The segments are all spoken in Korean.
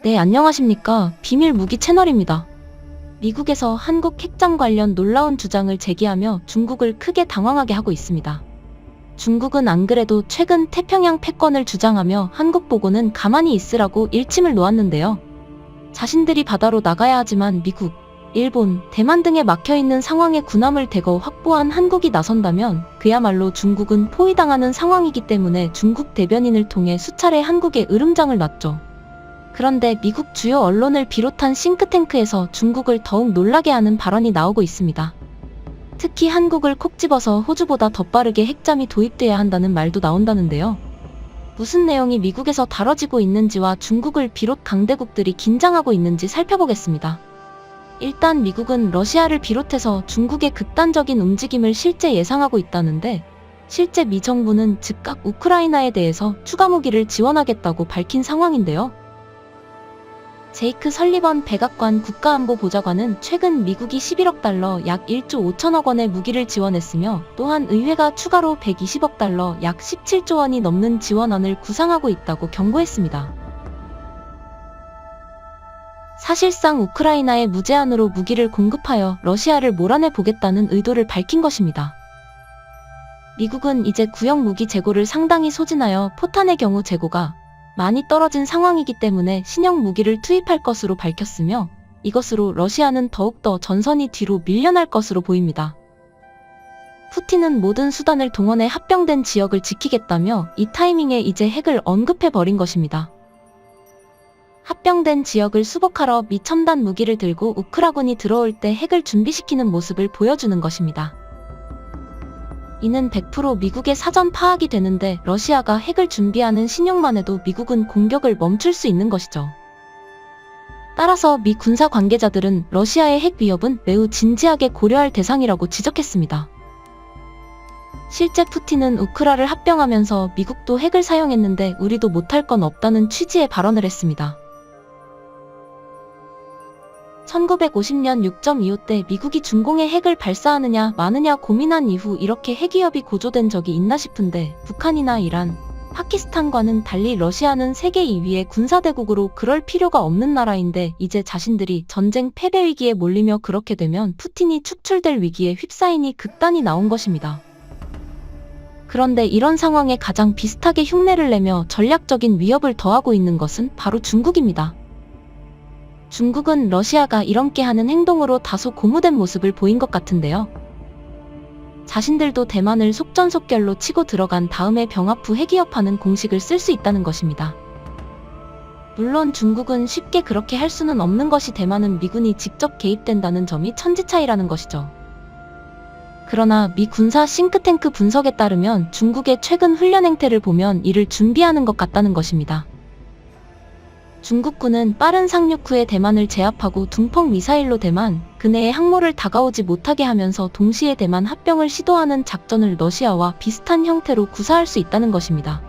네, 안녕하십니까. 비밀 무기 채널입니다. 미국에서 한국 핵잠 관련 놀라운 주장을 제기하며 중국을 크게 당황하게 하고 있습니다. 중국은 안 그래도 최근 태평양 패권을 주장하며 한국 보고는 가만히 있으라고 일침을 놓았는데요. 자신들이 바다로 나가야 하지만 미국, 일본, 대만 등에 막혀있는 상황에 군함을 대거 확보한 한국이 나선다면 그야말로 중국은 포위당하는 상황이기 때문에 중국 대변인을 통해 수차례 한국에 으름장을 놨죠. 그런데 미국 주요 언론을 비롯한 싱크탱크에서 중국을 더욱 놀라게 하는 발언이 나오고 있습니다. 특히 한국을 콕 집어서 호주보다 더 빠르게 핵잠이 도입돼야 한다는 말도 나온다는데요. 무슨 내용이 미국에서 다뤄지고 있는지와 중국을 비롯 강대국들이 긴장하고 있는지 살펴보겠습니다. 일단 미국은 러시아를 비롯해서 중국의 극단적인 움직임을 실제 예상하고 있다는데, 실제 미 정부는 즉각 우크라이나에 대해서 추가 무기를 지원하겠다고 밝힌 상황인데요. 제이크 설리번 백악관 국가안보보좌관은 최근 미국이 11억 달러 약 1조 5천억 원의 무기를 지원했으며, 또한 의회가 추가로 120억 달러 약 17조 원이 넘는 지원안을 구상하고 있다고 경고했습니다. 사실상 우크라이나에 무제한으로 무기를 공급하여 러시아를 몰아내 보겠다는 의도를 밝힌 것입니다. 미국은 이제 구형 무기 재고를 상당히 소진하여 포탄의 경우 재고가 많이 떨어진 상황이기 때문에 신형 무기를 투입할 것으로 밝혔으며, 이것으로 러시아는 더욱더 전선이 뒤로 밀려날 것으로 보입니다. 푸틴은 모든 수단을 동원해 합병된 지역을 지키겠다며 이 타이밍에 이제 핵을 언급해버린 것입니다. 합병된 지역을 수복하러 미 첨단 무기를 들고 우크라군이 들어올 때 핵을 준비시키는 모습을 보여주는 것입니다. 이는 100% 미국의 사전 파악이 되는데, 러시아가 핵을 준비하는 신용만 해도 미국은 공격을 멈출 수 있는 것이죠. 따라서 미 군사 관계자들은 러시아의 핵 위협은 매우 진지하게 고려할 대상이라고 지적했습니다. 실제 푸틴은 우크라를 합병하면서 미국도 핵을 사용했는데 우리도 못할 건 없다는 취지의 발언을 했습니다. 1950년 6.25 때 미국이 중공에 핵을 발사하느냐 마느냐 고민한 이후 이렇게 핵위협이 고조된 적이 있나 싶은데, 북한이나 이란, 파키스탄과는 달리 러시아는 세계 2위의 군사대국으로 그럴 필요가 없는 나라인데, 이제 자신들이 전쟁 패배 위기에 몰리며 그렇게 되면 푸틴이 축출될 위기에 휩싸이니 극단이 나온 것입니다. 그런데 이런 상황에 가장 비슷하게 흉내를 내며 전략적인 위협을 더하고 있는 것은 바로 중국입니다. 중국은 러시아가 이렇게 하는 행동으로 다소 고무된 모습을 보인 것 같은데요. 자신들도 대만을 속전속결로 치고 들어간 다음에 병합 후 핵위협하는 공식을 쓸 수 있다는 것입니다. 물론 중국은 쉽게 그렇게 할 수는 없는 것이, 대만은 미군이 직접 개입된다는 점이 천지차이라는 것이죠. 그러나 미 군사 싱크탱크 분석에 따르면 중국의 최근 훈련 행태를 보면 이를 준비하는 것 같다는 것입니다. 중국군은 빠른 상륙 후에 대만을 제압하고 둥펑 미사일로 대만 근해에 항모를 다가오지 못하게 하면서 동시에 대만 합병을 시도하는 작전을 러시아와 비슷한 형태로 구사할 수 있다는 것입니다.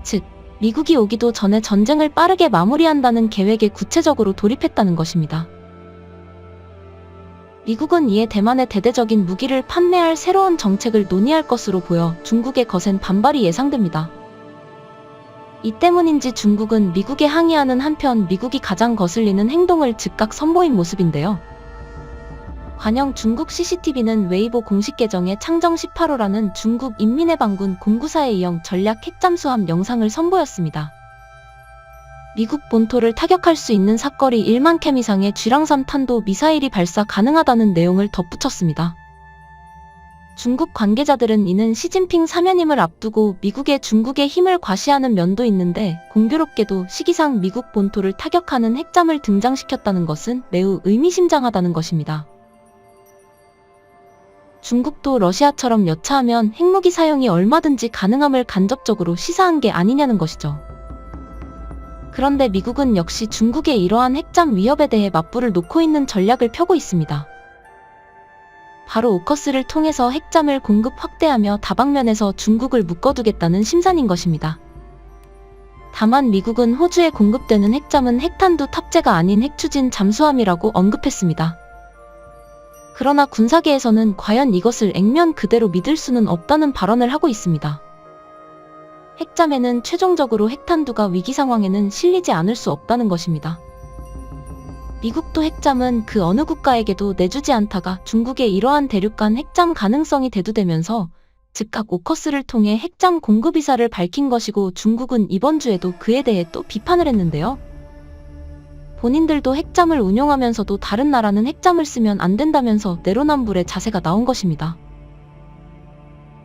즉, 미국이 오기도 전에 전쟁을 빠르게 마무리한다는 계획에 구체적으로 돌입했다는 것입니다. 미국은 이에 대만에 대대적인 무기를 판매할 새로운 정책을 논의할 것으로 보여 중국의 거센 반발이 예상됩니다. 이 때문인지 중국은 미국에 항의하는 한편 미국이 가장 거슬리는 행동을 즉각 선보인 모습인데요. 관영 중국 CCTV는 웨이보 공식 계정에 창정 18호라는 중국 인민해방군 공구사에 이영 전략 핵잠수함 영상을 선보였습니다. 미국 본토를 타격할 수 있는 사거리 1만 ｋm 이상의 쥐랑삼 탄도 미사일이 발사 가능하다는 내용을 덧붙였습니다. 중국 관계자들은 이는 시진핑 사면임을 앞두고 미국의 중국의 힘을 과시하는 면도 있는데, 공교롭게도 시기상 미국 본토를 타격하는 핵잠을 등장시켰다는 것은 매우 의미심장하다는 것입니다. 중국도 러시아처럼 여차하면 핵무기 사용이 얼마든지 가능함을 간접적으로 시사한 게 아니냐는 것이죠. 그런데 미국은 역시 중국의 이러한 핵잠 위협에 대해 맞불을 놓고 있는 전략을 펴고 있습니다. 바로 오커스를 통해서 핵잠을 공급 확대하며 다방면에서 중국을 묶어두겠다는 심산인 것입니다. 다만 미국은 호주에 공급되는 핵잠은 핵탄두 탑재가 아닌 핵추진 잠수함이라고 언급했습니다. 그러나 군사계에서는 과연 이것을 액면 그대로 믿을 수는 없다는 발언을 하고 있습니다. 핵잠에는 최종적으로 핵탄두가 위기 상황에는 실리지 않을 수 없다는 것입니다. 미국도 핵잠은 그 어느 국가에게도 내주지 않다가 중국의 이러한 대륙간 핵잠 가능성이 대두되면서 즉각 오커스를 통해 핵잠 공급 의사를 밝힌 것이고, 중국은 이번 주에도 그에 대해 또 비판을 했는데요. 본인들도 핵잠을 운용하면서도 다른 나라는 핵잠을 쓰면 안 된다면서 내로남불의 자세가 나온 것입니다.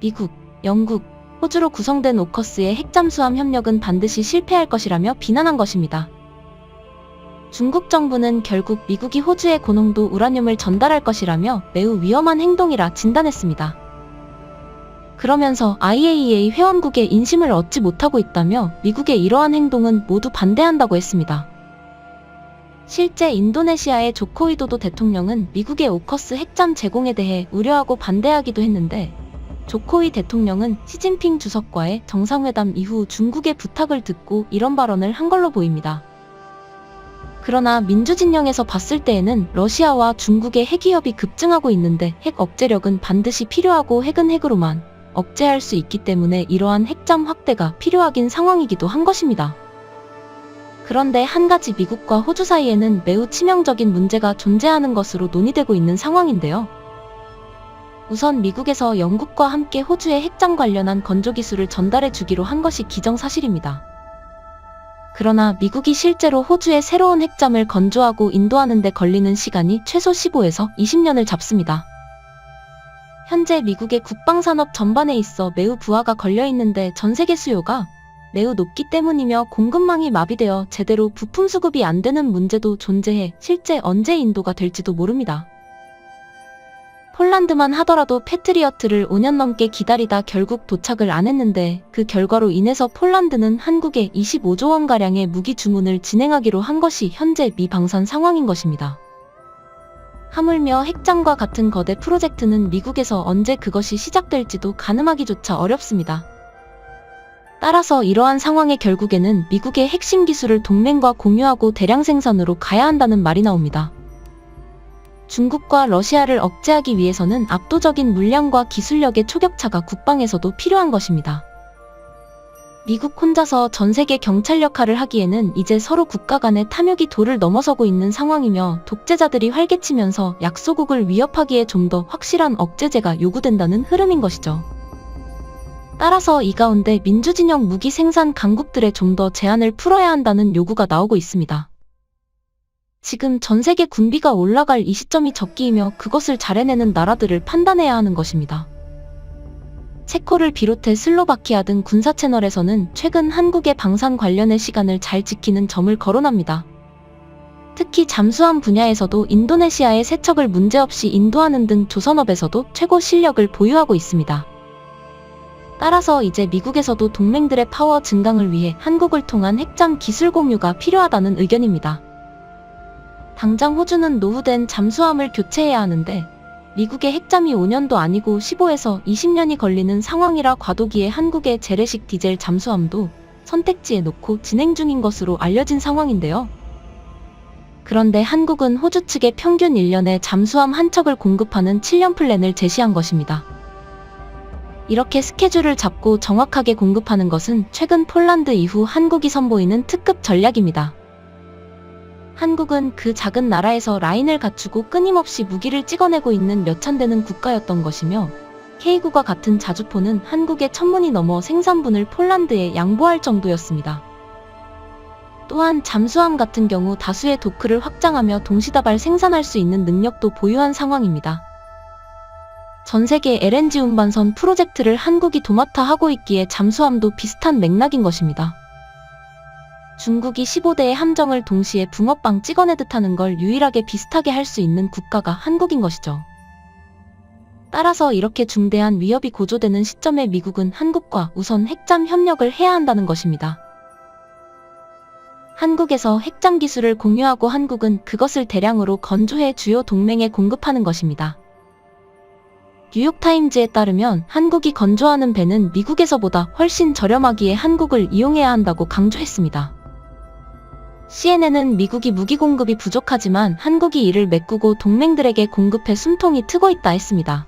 미국, 영국, 호주로 구성된 오커스의 핵잠수함 협력은 반드시 실패할 것이라며 비난한 것입니다. 중국 정부는 결국 미국이 호주에 고농도 우라늄을 전달할 것이라며 매우 위험한 행동이라 진단했습니다. 그러면서 IAEA 회원국의 인심을 얻지 못하고 있다며 미국의 이러한 행동은 모두 반대한다고 했습니다. 실제 인도네시아의 조코위도도 대통령은 미국의 오커스 핵잠 제공에 대해 우려하고 반대하기도 했는데, 조코위 대통령은 시진핑 주석과의 정상회담 이후 중국의 부탁을 듣고 이런 발언을 한 걸로 보입니다. 그러나 민주진영에서 봤을 때에는 러시아와 중국의 핵위협이 급증하고 있는데 핵 억제력은 반드시 필요하고 핵은 핵으로만 억제할 수 있기 때문에 이러한 핵잠 확대가 필요하긴 상황이기도 한 것입니다. 그런데 한 가지 미국과 호주 사이에는 매우 치명적인 문제가 존재하는 것으로 논의되고 있는 상황인데요. 우선 미국에서 영국과 함께 호주에 핵잠 관련한 건조기술을 전달해 주기로 한 것이 기정사실입니다. 그러나 미국이 실제로 호주에 새로운 핵잠을 건조하고 인도하는 데 걸리는 시간이 최소 15에서 20년을 잡습니다. 현재 미국의 국방산업 전반에 있어 매우 부하가 걸려있는데 전세계 수요가 매우 높기 때문이며 공급망이 마비되어 제대로 부품 수급이 안 되는 문제도 존재해 실제 언제 인도가 될지도 모릅니다. 폴란드만 하더라도 패트리어트를 5년 넘게 기다리다 결국 도착을 안 했는데, 그 결과로 인해서 폴란드는 한국에 25조 원가량의 무기 주문을 진행하기로 한 것이 현재 미 방산 상황인 것입니다. 하물며 핵잠과 같은 거대 프로젝트는 미국에서 언제 그것이 시작될지도 가늠하기조차 어렵습니다. 따라서 이러한 상황의 결국에는 미국의 핵심 기술을 동맹과 공유하고 대량 생산으로 가야 한다는 말이 나옵니다. 중국과 러시아를 억제하기 위해서는 압도적인 물량과 기술력의 초격차가 국방에서도 필요한 것입니다. 미국 혼자서 전세계 경찰 역할을 하기에는 이제 서로 국가 간의 탐욕이 도를 넘어서고 있는 상황이며, 독재자들이 활개치면서 약소국을 위협하기에 좀 더 확실한 억제제가 요구된다는 흐름인 것이죠. 따라서 이 가운데 민주진영 무기 생산 강국들의 좀 더 제한을 풀어야 한다는 요구가 나오고 있습니다. 지금 전세계 군비가 올라갈 이 시점이 적기이며 그것을 잘 해내는 나라들을 판단해야 하는 것입니다. 체코를 비롯해 슬로바키아 등 군사 채널에서는 최근 한국의 방산 관련의 시간을 잘 지키는 점을 거론합니다. 특히 잠수함 분야에서도 인도네시아의 세척을 문제없이 인도하는 등 조선업에서도 최고 실력을 보유하고 있습니다. 따라서 이제 미국에서도 동맹들의 파워 증강을 위해 한국을 통한 핵잠 기술 공유가 필요하다는 의견입니다. 당장 호주는 노후된 잠수함을 교체해야 하는데, 미국의 핵잠이 5년도 아니고 15에서 20년이 걸리는 상황이라 과도기에 한국의 재래식 디젤 잠수함도 선택지에 놓고 진행 중인 것으로 알려진 상황인데요. 그런데 한국은 호주 측에 평균 1년에 잠수함 한 척을 공급하는 7년 플랜을 제시한 것입니다. 이렇게 스케줄을 잡고 정확하게 공급하는 것은 최근 폴란드 이후 한국이 선보이는 특급 전략입니다. 한국은 그 작은 나라에서 라인을 갖추고 끊임없이 무기를 찍어내고 있는 몇 천대는 국가였던 것이며, K9과 같은 자주포는 한국의 천문이 넘어 생산분을 폴란드에 양보할 정도였습니다. 또한 잠수함 같은 경우 다수의 도크를 확장하며 동시다발 생산할 수 있는 능력도 보유한 상황입니다. 전세계 LNG 운반선 프로젝트를 한국이 도맡아 하고 있기에 잠수함도 비슷한 맥락인 것입니다. 중국이 15대의 함정을 동시에 붕어빵 찍어내듯 하는 걸 유일하게 비슷하게 할 수 있는 국가가 한국인 것이죠. 따라서 이렇게 중대한 위협이 고조되는 시점에 미국은 한국과 우선 핵잠 협력을 해야 한다는 것입니다. 한국에서 핵잠 기술을 공유하고 한국은 그것을 대량으로 건조해 주요 동맹에 공급하는 것입니다. 뉴욕타임즈에 따르면 한국이 건조하는 배는 미국에서보다 훨씬 저렴하기에 한국을 이용해야 한다고 강조했습니다. CNN은 미국이 무기 공급이 부족하지만 한국이 이를 메꾸고 동맹들에게 공급해 숨통이 트고 있다 했습니다.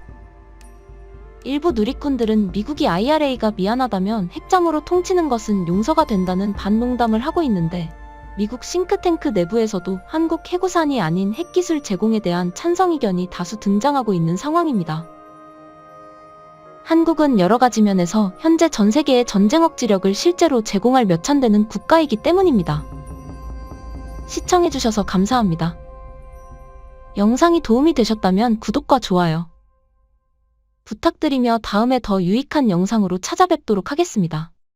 일부 누리꾼들은 미국이 IRA가 미안하다면 핵잠으로 통치는 것은 용서가 된다는 반농담을 하고 있는데, 미국 싱크탱크 내부에서도 한국 해구산이 아닌 핵기술 제공에 대한 찬성 의견이 다수 등장하고 있는 상황입니다. 한국은 여러 가지 면에서 현재 전 세계의 전쟁 억지력을 실제로 제공할 몇 천 되는 국가이기 때문입니다. 시청해주셔서 감사합니다. 영상이 도움이 되셨다면 구독과 좋아요 부탁드리며 다음에 더 유익한 영상으로 찾아뵙도록 하겠습니다.